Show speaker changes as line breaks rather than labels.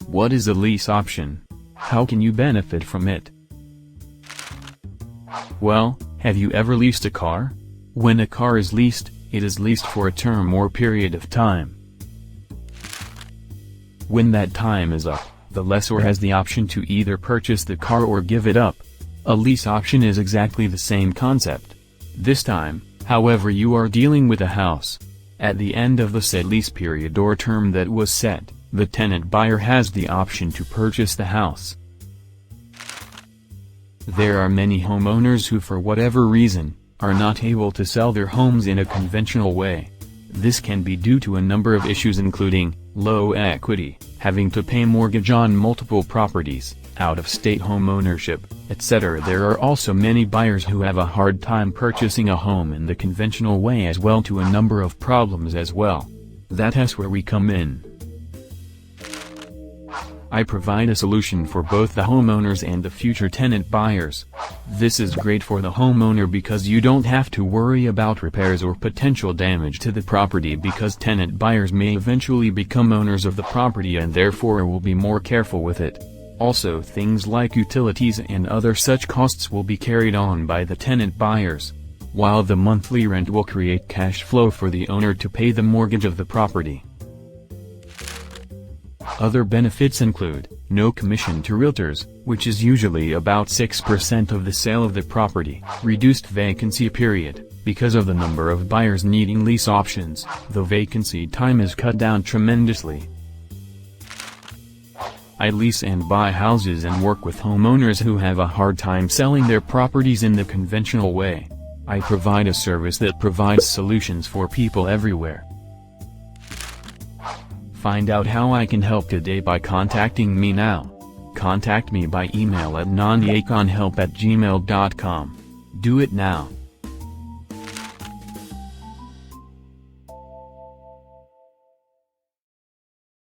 What is a lease option? How can you benefit from it? Well, have you ever leased a car? When a car is leased, it is leased for a term or period of time. When that time is up, the lessor has the option to either purchase the car or give it up. A lease option is exactly the same concept. This time, however, you are dealing with a house. At the end of the said lease period or term that was set, the tenant buyer has the option to purchase the house. There are many homeowners who, for whatever reason, are not able to sell their homes in a conventional way. This can be due to a number of issues including low equity, having to pay mortgage on multiple properties, out-of-state home ownership, etc. There are also many buyers who have a hard time purchasing a home in the conventional way as well, to a number of problems as well. That's where we come in. I provide a solution for both the homeowners and the future tenant buyers. This is great for the homeowner because you don't have to worry about repairs or potential damage to the property, because tenant buyers may eventually become owners of the property and therefore will be more careful with it. Also, things like utilities and other such costs will be carried on by the tenant buyers, while the monthly rent will create cash flow for the owner to pay the mortgage of the property. Other benefits include no commission to realtors, which is usually about 6% of the sale of the property, reduced vacancy period. Because of the number of buyers needing lease options, the vacancy time is cut down tremendously. I lease and buy houses and work with homeowners who have a hard time selling their properties in the conventional way. I provide a service that provides solutions for people everywhere. Find out how I can help today by contacting me now. Contact me by email at nonyaconhelp@gmail.com. Do it now.